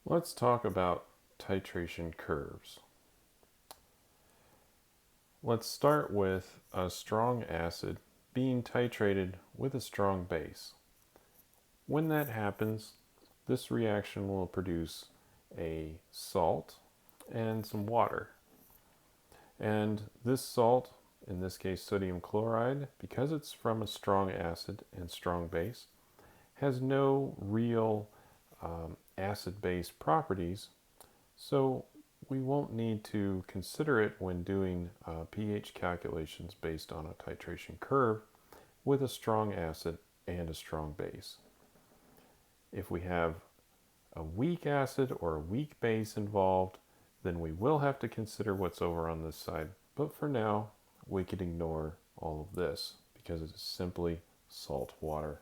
Let's talk about titration curves. Let's start with a strong acid being titrated with a strong base. When that happens, this reaction will produce a salt and some water. And this salt, in this case sodium chloride, because it's from a strong acid and strong base, has no real acid-base properties, so we won't need to consider it when doing pH calculations based on a titration curve with a strong acid and a strong base. If we have a weak acid or a weak base involved, then we will have to consider what's over on this side. But for now, we can ignore all of this because it is simply salt water.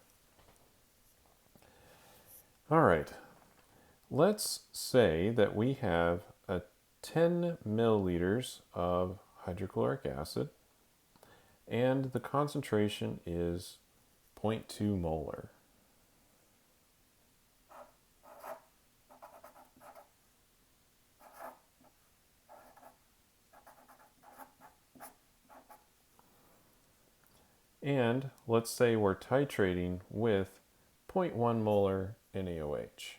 All right, let's say that we have a 10 milliliters of hydrochloric acid and the concentration is 0.2 molar. And let's say we're titrating with 0.1 molar NaOH.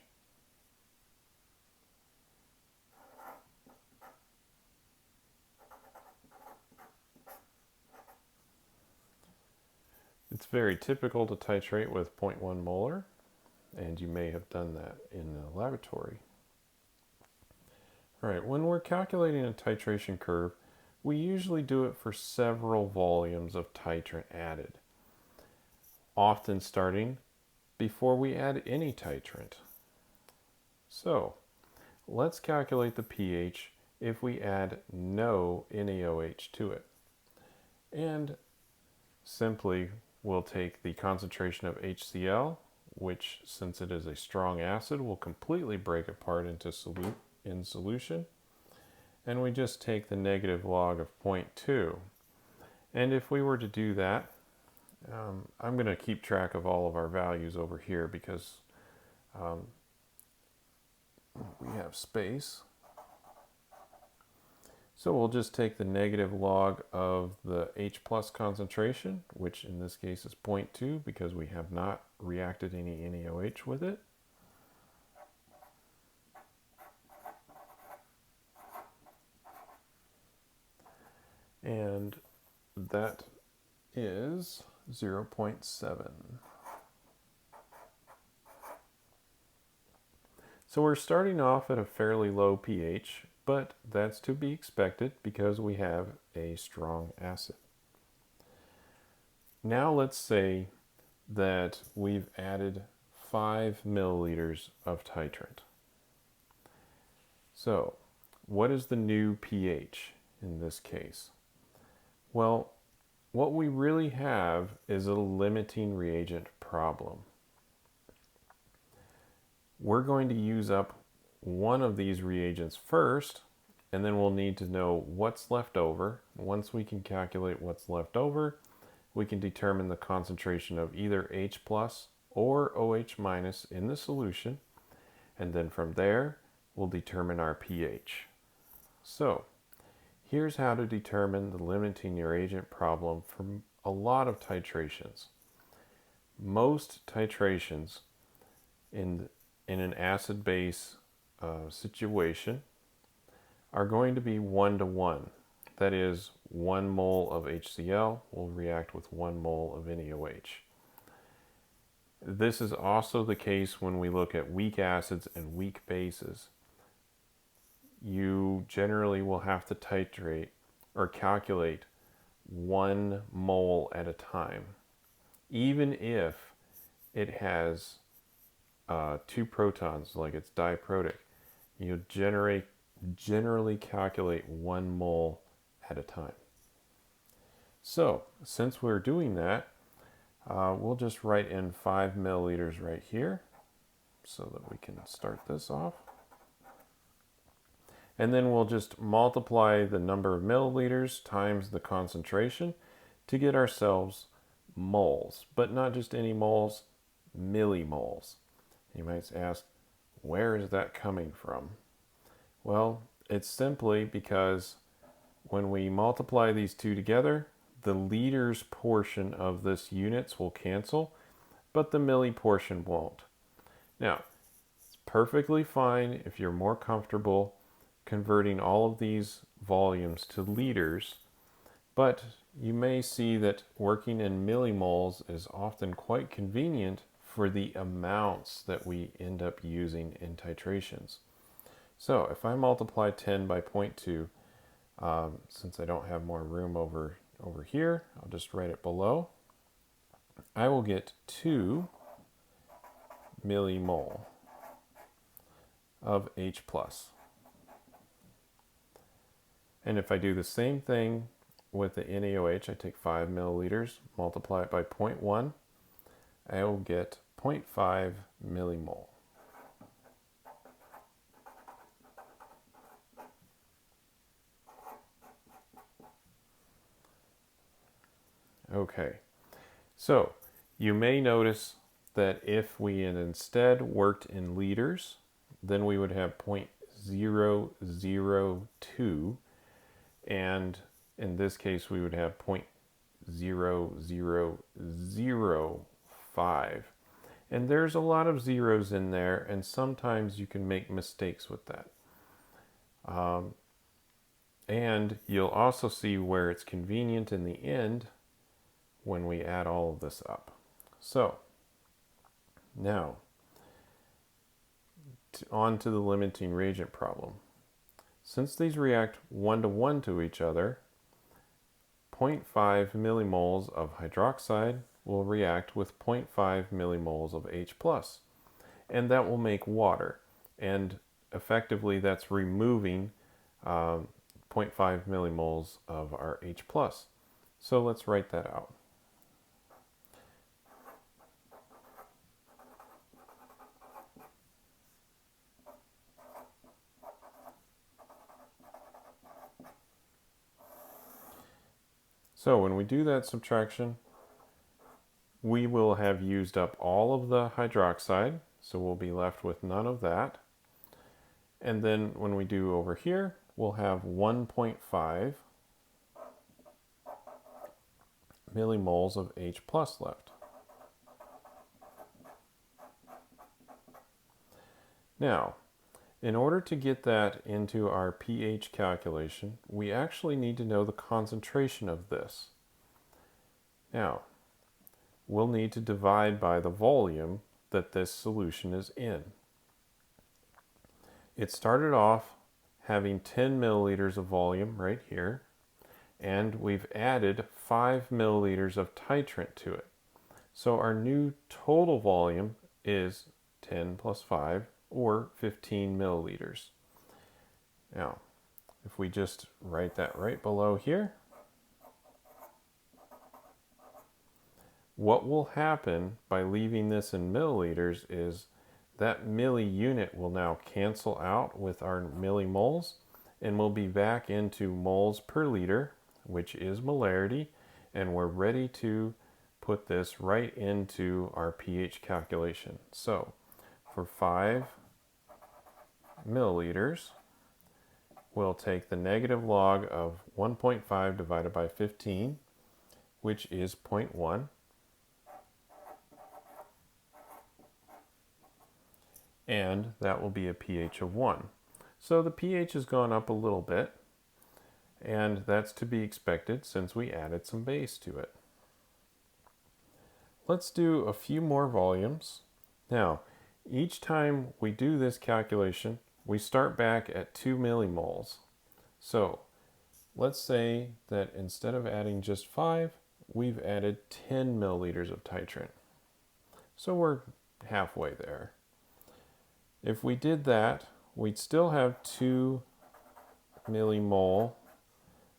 It's very typical to titrate with 0.1 molar, and you may have done that in the laboratory. All right, when we're calculating a titration curve, we usually do it for several volumes of titrant added, often starting before we add any titrant. So, let's calculate the pH if we add no NaOH to it. And simply we'll take the concentration of HCl, which since it is a strong acid will completely break apart into solution, and we just take the negative log of 0.2. And if we were to do that, I'm going to keep track of all of our values over here because we have space. So we'll just take the negative log of the H plus concentration, which in this case is 0.2 because we have not reacted any NaOH with it. And that is 0.7. So we're starting off at a fairly low pH, but that's to be expected because we have a strong acid. Now let's say that we've added 5 milliliters of titrant. So what is the new pH in this case? Well, what we really have is a limiting reagent problem. We're going to use up one of these reagents first, and then we'll need to know what's left over. Once we can calculate what's left over, we can determine the concentration of either H plus or OH minus in the solution, and then from there, we'll determine our pH. So, here's how to determine the limiting reagent problem from a lot of titrations. Most titrations in an acid-base situation are going to be 1-to-1. That is, 1 mole of HCl will react with 1 mole of NaOH. This is also the case when we look at weak acids and weak bases. You generally will have to titrate or calculate 1 mole at a time, even if it has 2 protons, like it's diprotic. You generally calculate 1 mole at a time. So since we're doing that, we'll just write in 5 milliliters right here so that we can start this off. And then we'll just multiply the number of milliliters times the concentration to get ourselves moles, but not just any moles, millimoles. You might ask, where is that coming from? Well, it's simply because when we multiply these two together, the liters portion of this units will cancel, but the milli portion won't. Now, it's perfectly fine if you're more comfortable converting all of these volumes to liters, but you may see that working in millimoles is often quite convenient for the amounts that we end up using in titrations. So if I multiply 10 by 0.2, since I don't have more room over here, I'll just write it below. I will get 2 millimole of H plus. And if I do the same thing with the NaOH, I take 5 milliliters, multiply it by 0.1, I will get 0.5 millimole. Okay, so you may notice that if we had instead worked in liters, then we would have 0.002, and in this case we would have 0.0005. And there's a lot of zeros in there, and sometimes you can make mistakes with that. And you'll also see where it's convenient in the end when we add all of this up. So now on to the limiting reagent problem. Since these react 1-to-1 to each other, 0.5 millimoles of hydroxide will react with 0.5 millimoles of H+, and that will make water. And effectively that's removing 0.5 millimoles of our H+. So let's write that out. So when we do that subtraction, we will have used up all of the hydroxide, so we'll be left with none of that. And then when we do over here, we'll have 1.5 millimoles of H+ left. Now, in order to get that into our pH calculation, we actually need to know the concentration of this. Now, we'll need to divide by the volume that this solution is in. It started off having 10 milliliters of volume right here, and we've added 5 milliliters of titrant to it. So our new total volume is 10 plus 5, or 15 milliliters. Now, if we just write that right below here, what will happen by leaving this in milliliters is that milli unit will now cancel out with our millimoles, and we'll be back into moles per liter, which is molarity, and we're ready to put this right into our pH calculation. So for 5 milliliters, we'll take the negative log of 1.5 divided by 15, which is 0.1. And that will be a pH of 1. So the pH has gone up a little bit, and that's to be expected since we added some base to it. Let's do a few more volumes. Now, each time we do this calculation, we start back at 2 millimoles. So let's say that instead of adding just 5, we've added 10 milliliters of titrant. So we're halfway there. If we did that, we'd still have 2 millimole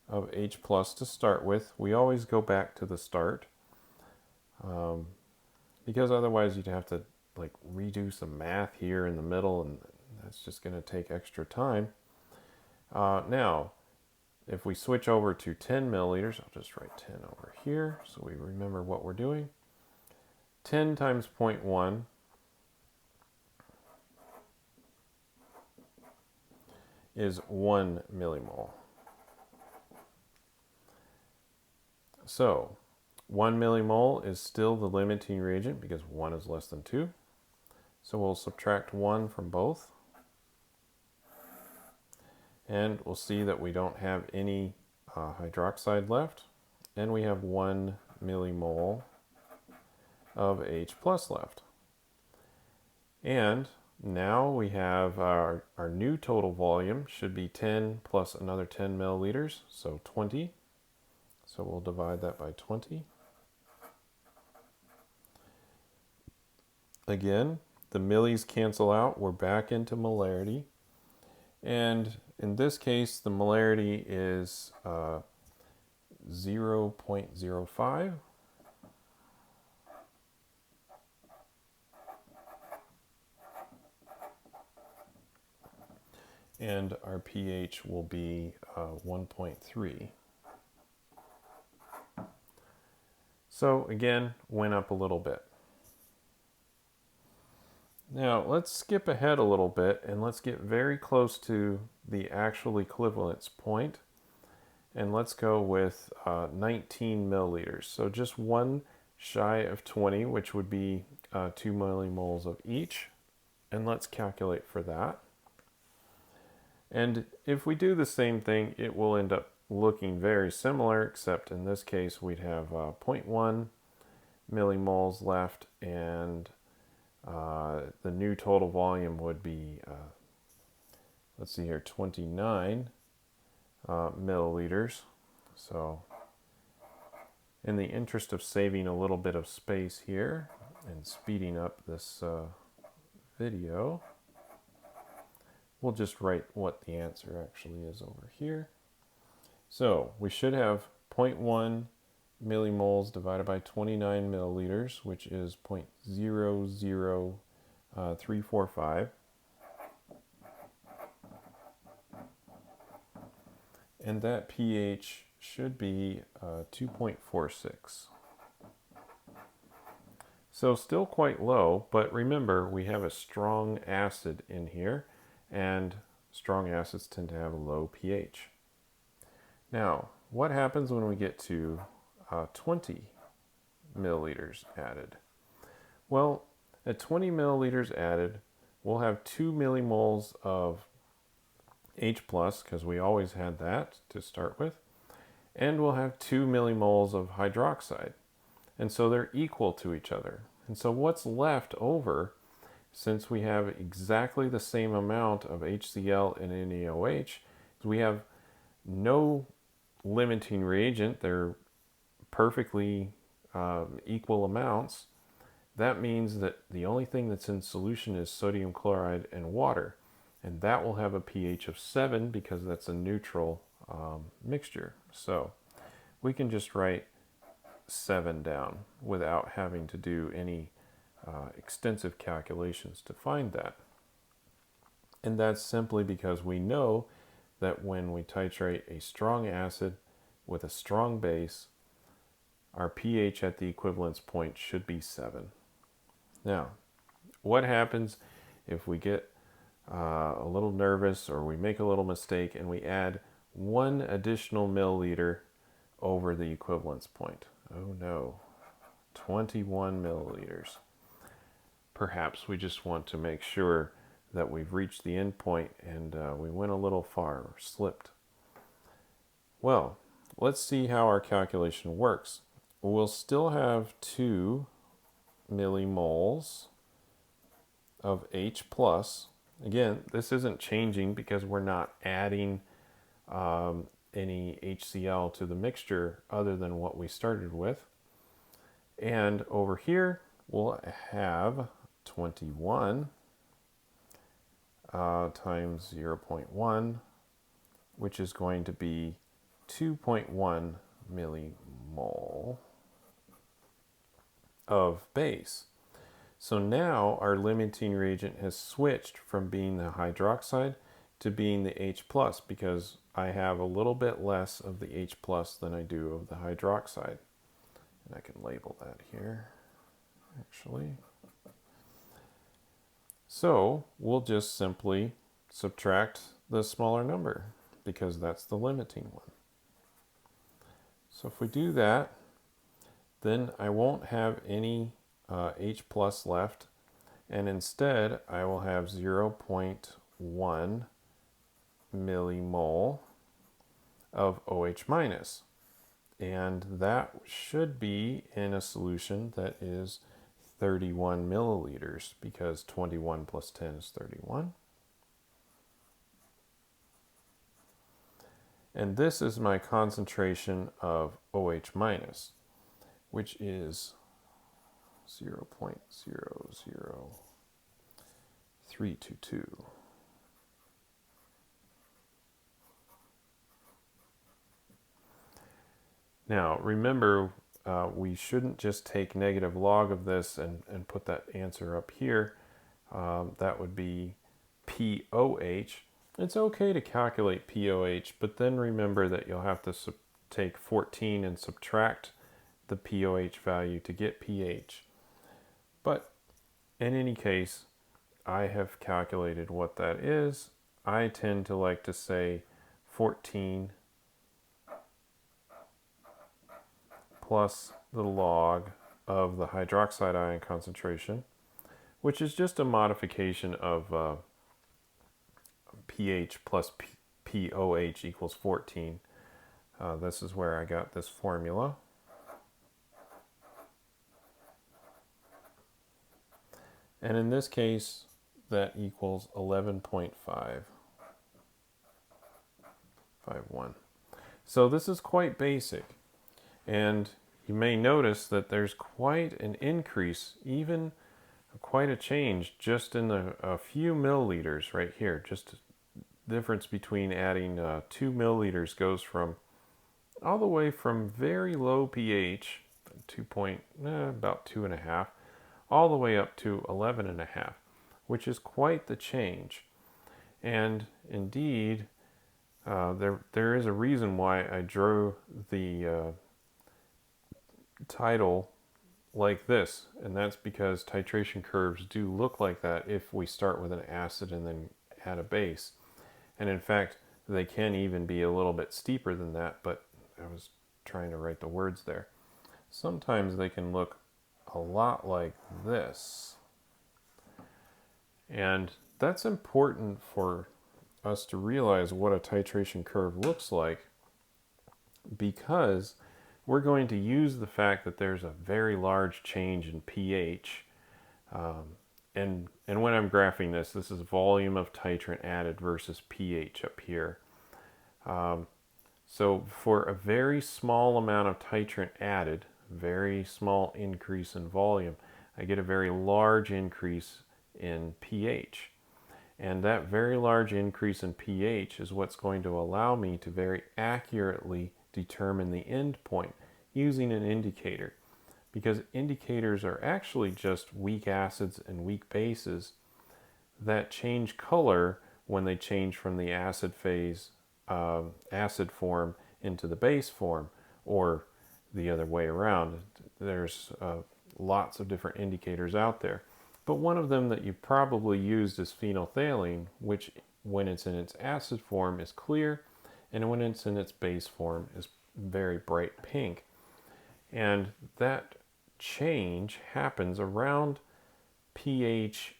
of H+ to start with. We always go back to the start, because otherwise you'd have to like redo some math here in the middle, and that's just going to take extra time. Now, if we switch over to 10 milliliters, I'll just write 10 over here so we remember what we're doing. 10 times 0.1 is 1 millimole. So 1 millimole is still the limiting reagent because 1 is less than 2. So we'll subtract 1 from both. And we'll see that we don't have any hydroxide left. And we have 1 millimole of H plus left. And now we have our new total volume should be 10 plus another 10 milliliters, so 20. So we'll divide that by 20. Again, the millis cancel out. We're back into molarity. And in this case, the molarity is 0.05. And our pH will be 1.3. So again, went up a little bit. Now let's skip ahead a little bit and let's get very close to the actual equivalence point. And let's go with 19 milliliters. So just one shy of 20, which would be 2 millimoles of each. And let's calculate for that. And if we do the same thing, it will end up looking very similar, except in this case we'd have 0.1 millimoles left, and the new total volume would be, let's see here, 29 milliliters. So in the interest of saving a little bit of space here and speeding up this video, we'll just write what the answer actually is over here. So we should have 0.1 millimoles divided by 29 milliliters, which is 0.00345. And that pH should be 2.46. So still quite low, but remember we have a strong acid in here, and strong acids tend to have a low pH. Now, what happens when we get to 20 milliliters added? Well, at 20 milliliters added, we'll have 2 millimoles of H+, because we always had that to start with, and we'll have 2 millimoles of hydroxide. And so they're equal to each other. And so what's left over, since we have exactly the same amount of HCl and NaOH, is we have no limiting reagent. They're perfectly equal amounts. That means that the only thing that's in solution is sodium chloride and water, and that will have a pH of 7 because that's a neutral mixture. So we can just write 7 down without having to do any extensive calculations to find that. And that's simply because we know that when we titrate a strong acid with a strong base, our pH at the equivalence point should be 7. Now, what happens if we get a little nervous or we make a little mistake and we add 1 additional milliliter over the equivalence point? Oh no, 21 milliliters. Perhaps we just want to make sure that we've reached the end point and we went a little far or slipped. Well, let's see how our calculation works. We'll still have 2 millimoles of H+. Again, this isn't changing because we're not adding any HCl to the mixture other than what we started with. And over here, we'll have 21 times 0.1, which is going to be 2.1 millimole of base. So now our limiting reagent has switched from being the hydroxide to being the H+, because I have a little bit less of the H+ than I do of the hydroxide. And I can label that here, actually. So we'll just simply subtract the smaller number because that's the limiting one. So if we do that, then I won't have any H plus left, and instead I will have 0.1 millimole of OH minus. And that should be in a solution that is 31 milliliters, because 21 plus 10 is 31. And this is my concentration of OH minus, which is 0.00322. Now, remember, we shouldn't just take negative log of this and put that answer up here. That would be POH. It's okay to calculate POH, but then remember that you'll have to take 14 and subtract the POH value to get pH. But in any case, I have calculated what that is. I tend to like to say 14 plus the log of the hydroxide ion concentration, which is just a modification of pH plus POH equals 14. This is where I got this formula. And in this case, that equals 11.551. So this is quite basic. And you may notice that there's quite an increase, even quite a change, just in a few milliliters right here. Just the difference between adding 2 milliliters goes from all the way from very low pH, about 2.5, all the way up to 11.5, which is quite the change. And indeed, there is a reason why I drew the title like this, and that's because titration curves do look like that if we start with an acid and then add a base. And in fact, they can even be a little bit steeper than that, but I was trying to write the words there. Sometimes they can look a lot like this. And that's important for us to realize what a titration curve looks like, because we're going to use the fact that there's a very large change in pH. And when I'm graphing this is volume of titrant added versus pH up here. So for a very small amount of titrant added, very small increase in volume, I get a very large increase in pH. And that very large increase in pH is what's going to allow me to very accurately determine the end point using an indicator, because indicators are actually just weak acids and weak bases that change color when they change from the acid phase, acid form into the base form, or the other way around. There's lots of different indicators out there, but one of them that you probably used is phenolphthalein, which when it's in its acid form is clear, and when it's in its base form is very bright pink. And that change happens around pH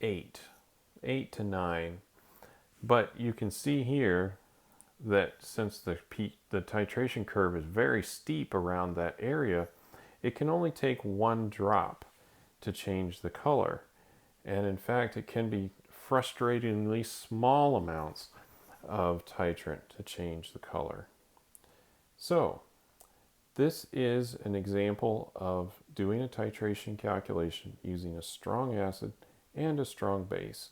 8 to 9. But you can see here that since the titration curve is very steep around that area, it can only take one drop to change the color. And in fact, it can be frustratingly small amounts of titrant to change the color. So this is an example of doing a titration calculation using a strong acid and a strong base.